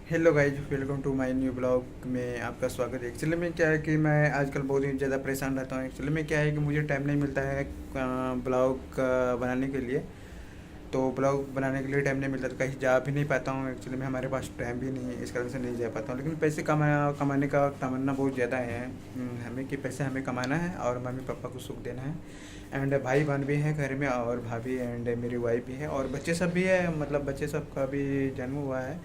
Hello guys, welcome to my new blog में आपका स्वागत है। एक्चुअली में क्या है कि मैं आजकल बहुत ही ज़्यादा परेशान रहता हूँ। एक्चुअली में क्या है कि मुझे टाइम नहीं मिलता है ब्लॉग बनाने के लिए। तो ब्लॉग बनाने के लिए टाइम नहीं मिलता तो कहीं जा भी नहीं पाता हूँ। एक्चुअली में हमारे पास टाइम भी नहीं है, इस कारण से नहीं जा पाता हूँ। लेकिन पैसे कमाने का तमन्ना बहुत ज़्यादा है हमें कि पैसे हमें कमाना है और मम्मी पापा को सुख देना है। एंड भाई बहन भी है घर में, और भाभी एंड मेरी वाइफ भी है, और बच्चे सब भी है। मतलब बच्चे सब का भी जन्म हुआ है,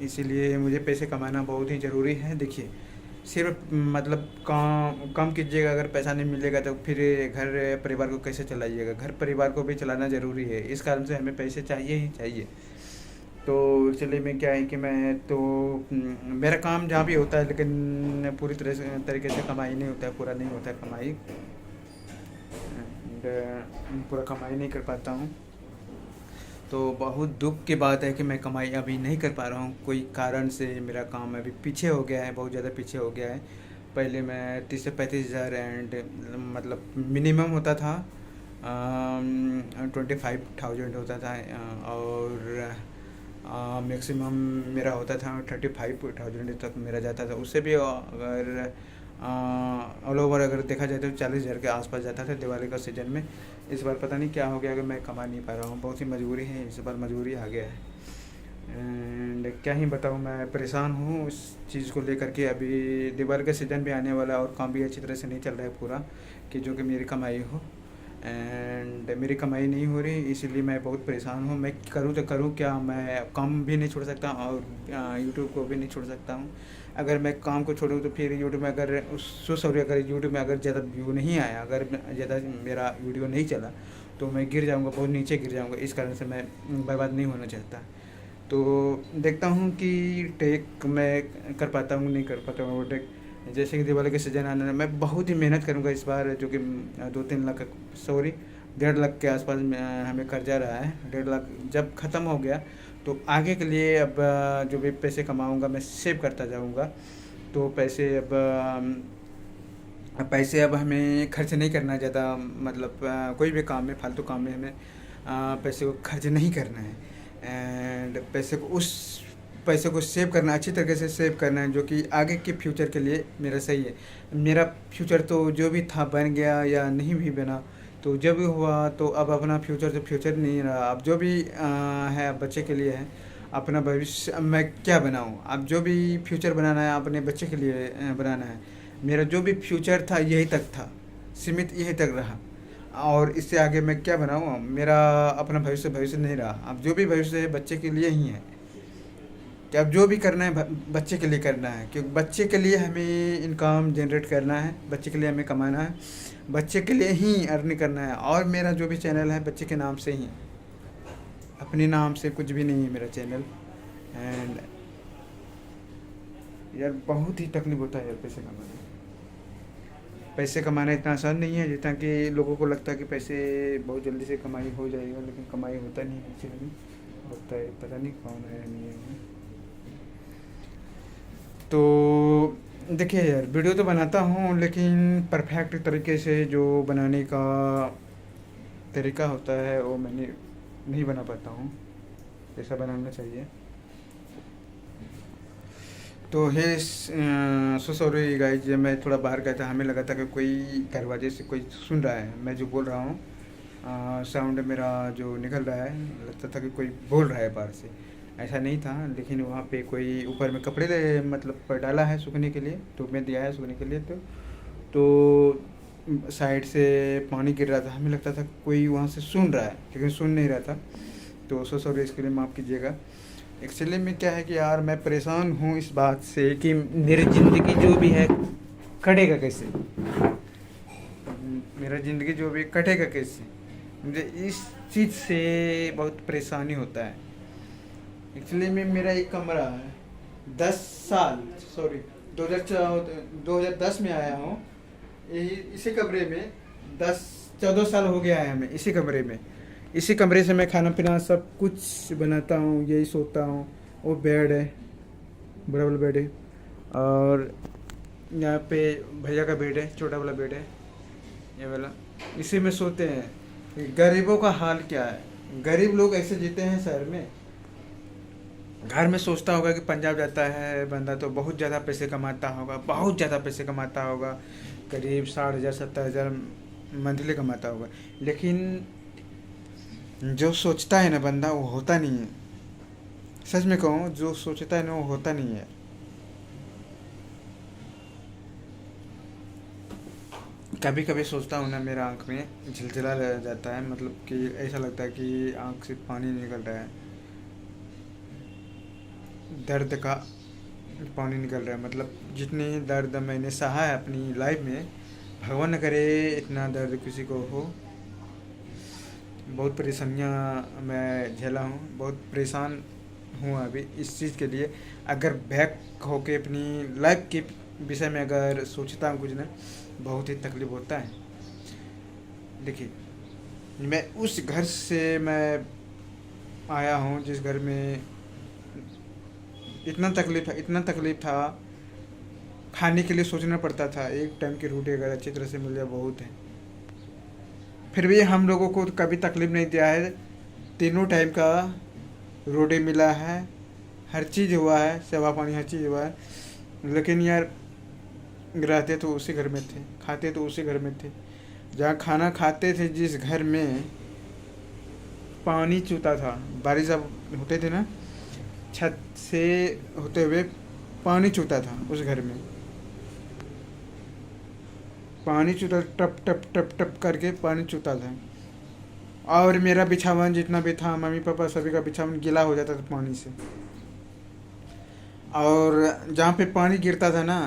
इसीलिए मुझे पैसे कमाना बहुत ही ज़रूरी है। देखिए, सिर्फ मतलब काम कम कीजिएगा, अगर पैसा नहीं मिलेगा तो फिर घर परिवार को कैसे चलाइएगा। घर परिवार को भी चलाना ज़रूरी है, इस कारण से हमें पैसे चाहिए ही चाहिए। तो एक्चुअली में क्या है कि मैं तो मेरा काम जहाँ भी होता है, लेकिन पूरी तरीके से कमाई नहीं होता है, पूरा नहीं होता है कमाई। एंड पूरा कमाई नहीं कर पाता हूँ। तो बहुत दुख की बात है कि मैं कमाई अभी नहीं कर पा रहा हूँ। कोई कारण से मेरा काम अभी पीछे हो गया है, बहुत ज़्यादा पीछे हो गया है। पहले मैं 30 से 35 हज़ार एंड मतलब मिनिमम होता था, 25,000 होता था। और मैक्सिमम मेरा होता था 35,000 तक मेरा जाता था। उससे भी अगर ऑल ओवर अगर देखा जाए तो 40 हज़ार के आसपास जाता था दिवाली का सीज़न में। इस बार पता नहीं क्या हो गया कि मैं कमा नहीं पा रहा हूँ, बहुत ही मजबूरी है, इस बार मजबूरी आ गया है। एंड क्या ही बताऊँ, मैं परेशान हूँ उस चीज़ को लेकर के। अभी दिवाली का सीज़न भी आने वाला है और काम भी अच्छी तरह से नहीं चल रहा है पूरा, कि जो कि मेरी कमाई हो। एंड मेरी कमाई नहीं हो रही, इसीलिए मैं बहुत परेशान हूँ। मैं करूँ तो करूँ क्या, मैं काम भी नहीं छोड़ सकता और यूट्यूब को भी नहीं छोड़ सकता हूँ। अगर मैं काम को छोड़ूँ तो फिर यूट्यूब में अगर सॉरी, अगर यूट्यूब में अगर ज़्यादा व्यू नहीं आया, अगर ज़्यादा मेरा वीडियो नहीं चला तो मैं गिर जाऊँगा, बहुत नीचे गिर जाऊँगा। इस कारण से मैं बर्बाद नहीं होना चाहता। तो देखता हूँ कि टेक मैं कर पाता हूँ नहीं कर पाता हूँ वो टेक। जैसे कि दिवाली के सीज़न आने में मैं बहुत ही मेहनत करूँगा इस बार, जो कि 2-3 लाख, सॉरी 1.5 लाख के आसपास हमें कर्जा रहा है। 1.5 लाख जब ख़त्म हो गया तो आगे के लिए अब जो भी पैसे कमाऊँगा मैं सेव करता जाऊँगा। तो पैसे अब हमें खर्च नहीं करना ज़्यादा। मतलब कोई भी काम में, फालतू काम में हमें पैसे को खर्च नहीं करना है। एंड पैसे को सेव करना, अच्छी तरीके से सेव करना है, जो कि आगे के फ्यूचर के लिए मेरा सही है। मेरा फ्यूचर तो जो भी था बन गया या नहीं भी बना, तो जब भी हुआ तो अब अपना फ्यूचर तो फ्यूचर नहीं रहा। अब जो भी है अब बच्चे के लिए है। अपना भविष्य अब मैं क्या बनाऊँ, अब जो भी फ्यूचर बनाना है अपने बच्चे के लिए बनाना है। मेरा जो भी फ्यूचर था यही तक था, सीमित यही तक रहा, और इससे आगे मैं क्या बनाऊँ। मेरा अपना भविष्य नहीं रहा। अब जो भी भविष्य है बच्चे के लिए ही है, कि अब जो भी करना है बच्चे के लिए करना है, क्योंकि बच्चे के लिए हमें इनकम जनरेट करना है, बच्चे के लिए हमें कमाना है, बच्चे के लिए ही अर्न करना है। और मेरा जो भी चैनल है बच्चे के नाम से ही है, अपने नाम से कुछ भी नहीं है मेरा चैनल। एंड यार बहुत ही तकलीफ होता है यार पैसे कमाना इतना आसान नहीं है जितना कि लोगों को लगता है कि पैसे बहुत जल्दी से कमाई हो जाएगा, लेकिन कमाई होता नहीं है एक्चुअली होता है। पता नहीं कौन है नहीं है। तो देखिए यार, वीडियो तो बनाता हूँ लेकिन परफेक्ट तरीके से जो बनाने का तरीका होता है वो मैंने नहीं बना पाता हूँ, जैसा बनाना चाहिए। तो हे सो सॉरी गाइज, मैं थोड़ा बाहर गया था, हमें लगा था कि कोई दरवाजे से कोई सुन रहा है मैं जो बोल रहा हूँ। साउंड मेरा जो निकल रहा है, लगता था कि कोई बोल रहा है बाहर से। ऐसा नहीं था, लेकिन वहाँ पे कोई ऊपर में कपड़े मतलब डाला है सूखने के लिए, धूप में दिया है सूखने के लिए। तो साइड से पानी गिर रहा था, हमें लगता था कोई वहाँ से सुन रहा है, लेकिन सुन नहीं रहा था। तो सो सॉरी, इसके लिए माफ़ कीजिएगा। एक्चुअली में क्या है कि यार मैं परेशान हूँ इस बात से कि मेरी ज़िंदगी जो भी है कटेगा कैसे, मेरा ज़िंदगी जो भी कटेगा कैसे, मुझे इस चीज़ से बहुत परेशानी होता है। एक्चुअली में मेरा एक कमरा है, 10 साल, सॉरी 2010 में आया हूँ यही इसी कमरे में। 10-14 साल हो गया है हमें इसी कमरे में। इसी कमरे से मैं खाना पीना सब कुछ बनाता हूँ, यही सोता हूँ। वो बेड है, बड़ा वाला बेड है, और यहाँ पे भैया का बेड है, छोटा वाला बेड है ये वाला, इसी में सोते हैं। गरीबों का हाल क्या है, गरीब लोग ऐसे जीते हैं शहर में। घर में सोचता होगा कि पंजाब जाता है बंदा तो बहुत ज़्यादा पैसे कमाता होगा, बहुत ज़्यादा पैसे कमाता होगा, करीब 60,000 70,000 मंथली कमाता होगा। लेकिन जो सोचता है ना बंदा वो होता नहीं है। सच में कहूँ, जो सोचता है ना वो होता नहीं है। कभी कभी सोचता हूँ ना, मेरा आँख में झिलझिला रह जाता है, मतलब कि ऐसा लगता है कि आँख से पानी निकल रहा है, दर्द का पानी निकल रहा है। मतलब जितनी दर्द मैंने सहा है अपनी लाइफ में, भगवान न करे इतना दर्द किसी को हो। बहुत परेशानियाँ मैं झेला हूँ, बहुत परेशान हूँ अभी इस चीज़ के लिए। अगर बैक होके अपनी लाइफ के विषय में अगर सोचता हूँ कुछ ना, बहुत ही तकलीफ होता है। देखिए, मैं उस घर से मैं आया हूँ जिस घर में इतना तकलीफ था, खाने के लिए सोचना पड़ता था। एक टाइम की रोटी अगर अच्छी तरह से मिल जाए बहुत है। फिर भी हम लोगों को कभी तकलीफ नहीं दिया है, तीनों टाइम का रोटी मिला है, हर चीज़ हुआ है, सेवा पानी हर चीज़ हुआ है। लेकिन यार, रहते तो उसी घर में थे, खाते तो उसी घर में थे। जहाँ खाना खाते थे, जिस घर में पानी चूता था, बारिश जब होते थे ना, छत से होते हुए पानी चूता था उस घर में, पानी चूता, टप टप टप टप करके पानी चूता था। और मेरा बिछावन जितना भी था, मम्मी पापा सभी का बिछावन गीला हो जाता था पानी से। और जहाँ पे पानी गिरता था ना,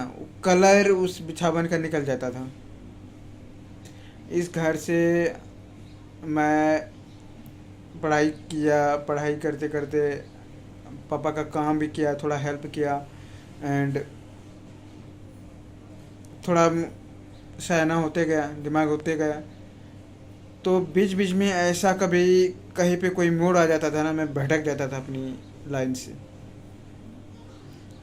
कलर उस बिछावन का निकल जाता था। इस घर से मैं पढ़ाई किया, पढ़ाई करते करते पापा का काम भी किया, थोड़ा हेल्प किया, एंड थोड़ा सयाना होते गया, दिमाग होते गया। तो बीच बीच में ऐसा कभी कहीं पे कोई मोड़ आ जाता था ना, मैं भटक जाता था अपनी लाइन से।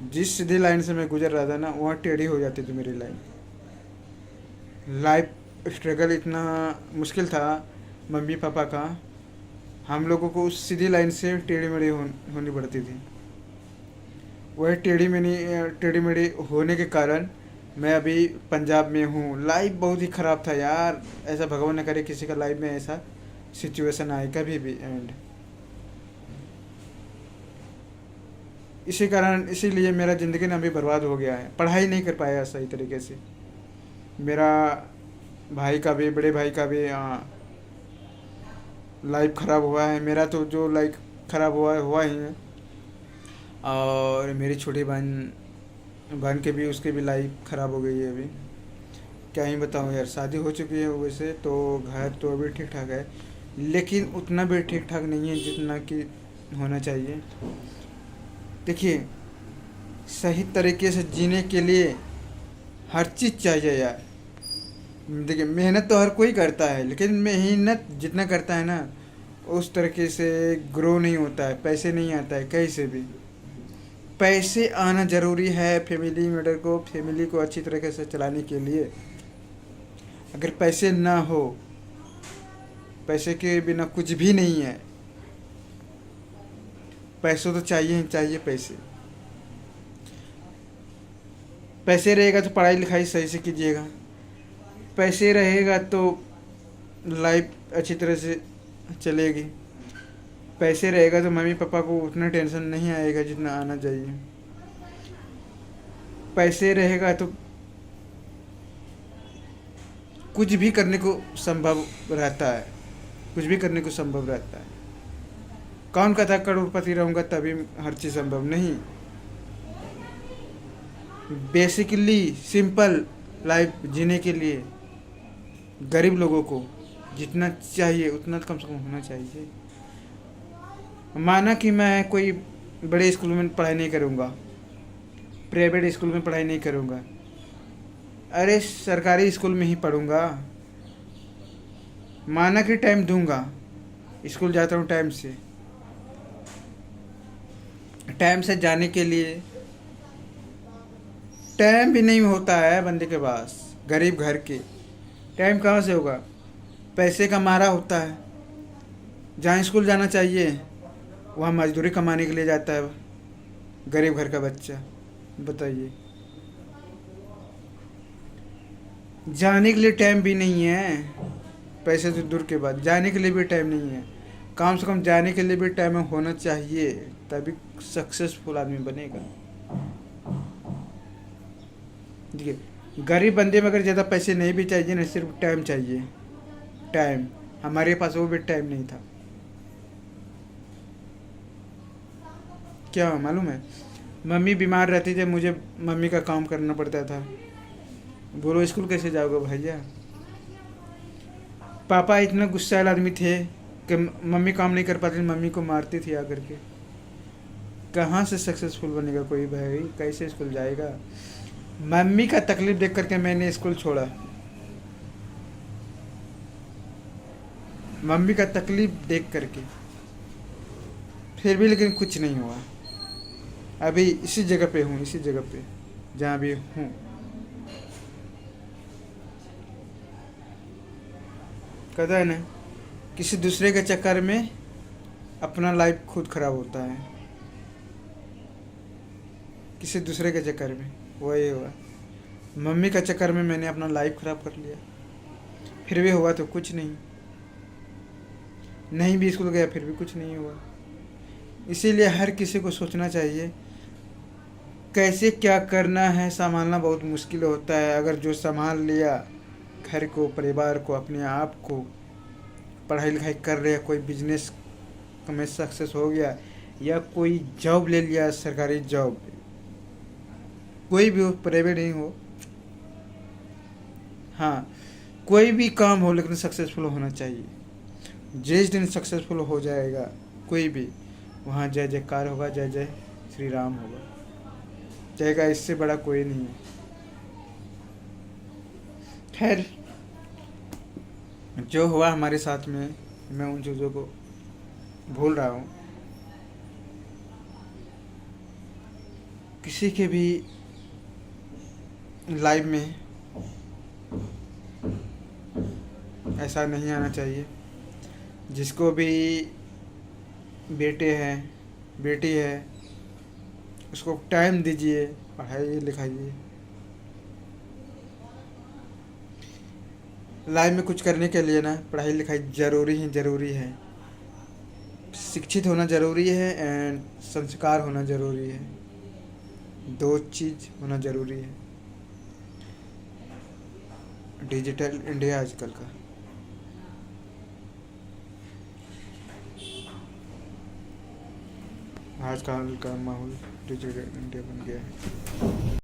जिस सीधी लाइन से मैं गुजर रहा था ना, वहाँ टेढ़ी हो जाती थी मेरी लाइन। लाइफ स्ट्रगल इतना मुश्किल था मम्मी पापा का, हम लोगों को उस सीधी लाइन से टेढ़ी मेढ़ी होनी पड़ती थी। वह टेढ़ी मेढ़ी होने के कारण मैं अभी पंजाब में हूँ। लाइफ बहुत ही ख़राब था यार, ऐसा भगवान न करे किसी का लाइफ में ऐसा सिचुएशन आए कभी भी। एंड इसीलिए मेरा ज़िंदगी ना अभी बर्बाद हो गया है। पढ़ाई नहीं कर पाया सही तरीके से। मेरा भाई का भी, बड़े भाई का भी लाइफ ख़राब हुआ है। मेरा तो जो लाइफ ख़राब हुआ ही है। और मेरी छोटी बहन के भी, उसकी भी लाइफ ख़राब हो गई है अभी। क्या ही बताऊँ यार, शादी हो चुकी है वैसे तो, घर तो अभी ठीक ठाक है, लेकिन उतना भी ठीक ठाक नहीं है जितना कि होना चाहिए। देखिए, सही तरीके से जीने के लिए हर चीज़ चाहिए यार। देखिए, मेहनत तो हर कोई करता है, लेकिन मेहनत जितना करता है ना, उस तरीके से ग्रो नहीं होता है, पैसे नहीं आता है कहीं से भी। पैसे आना ज़रूरी है फैमिली को अच्छी तरीके से चलाने के लिए। अगर पैसे ना हो, पैसे के बिना कुछ भी नहीं है। पैसों तो चाहिए ही चाहिए। पैसे रहेगा तो पढ़ाई लिखाई सही से कीजिएगा, पैसे रहेगा तो लाइफ अच्छी तरह से चलेगी, पैसे रहेगा तो मम्मी पापा को उतना टेंशन नहीं आएगा जितना आना चाहिए। पैसे रहेगा तो कुछ भी करने को संभव रहता है, कौन कहता है करोड़पति रहूँगा तभी हर चीज़ संभव नहीं। बेसिकली सिंपल लाइफ जीने के लिए गरीब लोगों को जितना चाहिए उतना कम से कम होना चाहिए। माना कि मैं कोई बड़े स्कूल में पढ़ाई नहीं करूँगा, प्राइवेट स्कूल में पढ़ाई नहीं करूँगा, अरे सरकारी स्कूल में ही पढ़ूँगा। माना कि टाइम दूंगा, स्कूल जाता हूँ टाइम से जाने के लिए टाइम भी नहीं होता है बंदे के पास। गरीब घर के टाइम कहाँ से होगा, पैसे का मारा होता है। जहाँ स्कूल जाना चाहिए वहाँ मजदूरी कमाने के लिए जाता है गरीब घर का बच्चा, बताइए। जाने के लिए टाइम भी नहीं है, पैसे तो दूर के बाद, जाने के लिए भी टाइम नहीं है। कम से कम जाने के लिए भी टाइम होना चाहिए, तभी सक्सेसफुल आदमी बनेगा। देखिए, गरीब बंदे में अगर ज़्यादा पैसे नहीं भी चाहिए ना, सिर्फ टाइम चाहिए। टाइम, हमारे पास वो भी टाइम नहीं था। क्या मालूम है, मम्मी बीमार रहती थी, मुझे मम्मी का काम करना पड़ता था। बोलो स्कूल कैसे जाओगे भैया। पापा इतना गुस्सैल आदमी थे कि मम्मी काम नहीं कर पाती, मम्मी को मारती थी आकर के। कहाँ से सक्सेसफुल बनेगा कोई भाई, कैसे स्कूल जाएगा। मम्मी का तकलीफ देख करके मैंने स्कूल छोड़ा। मम्मी का तकलीफ देख करके, फिर भी लेकिन कुछ नहीं हुआ। अभी इसी जगह पे हूँ, इसी जगह पे जहाँ भी हूँ। कहता है ना, किसी दूसरे के चक्कर में अपना लाइफ खुद खराब होता है, किसी दूसरे के चक्कर में। वही हुआ, मम्मी का चक्कर में मैंने अपना लाइफ खराब कर लिया। फिर भी हुआ तो कुछ नहीं, नहीं भी स्कूल गया फिर भी कुछ नहीं हुआ। इसीलिए हर किसी को सोचना चाहिए कैसे क्या करना है। संभालना बहुत मुश्किल होता है, अगर जो संभाल लिया घर को, परिवार को, अपने आप को, पढ़ाई लिखाई कर रहे हैं, कोई बिजनेस में सक्सेस हो गया, या कोई जॉब ले लिया, सरकारी जॉब, कोई भी हो, प्राइवेट नहीं हो, हाँ कोई भी काम हो, लेकिन सक्सेसफुल होना चाहिए। जिस दिन सक्सेसफुल हो जाएगा कोई भी, वहाँ जय जयकार होगा, जय जय श्री राम होगा, जाएगा, इससे बड़ा कोई नहीं है। खैर, जो हुआ हमारे साथ में, मैं उन चीज़ों को भूल रहा हूँ। किसी के भी लाइफ में ऐसा नहीं आना चाहिए। जिसको भी बेटे हैं, बेटी है, उसको टाइम दीजिए, पढ़ाइए लिखाइए। लाइफ में कुछ करने के लिए ना पढ़ाई लिखाई ज़रूरी है। शिक्षित होना ज़रूरी है एंड संस्कार होना ज़रूरी है, दो चीज़ होना ज़रूरी है। डिजिटल इंडिया आजकल का, आजकल का माहौल डिजिटल इंडिया बन गया है।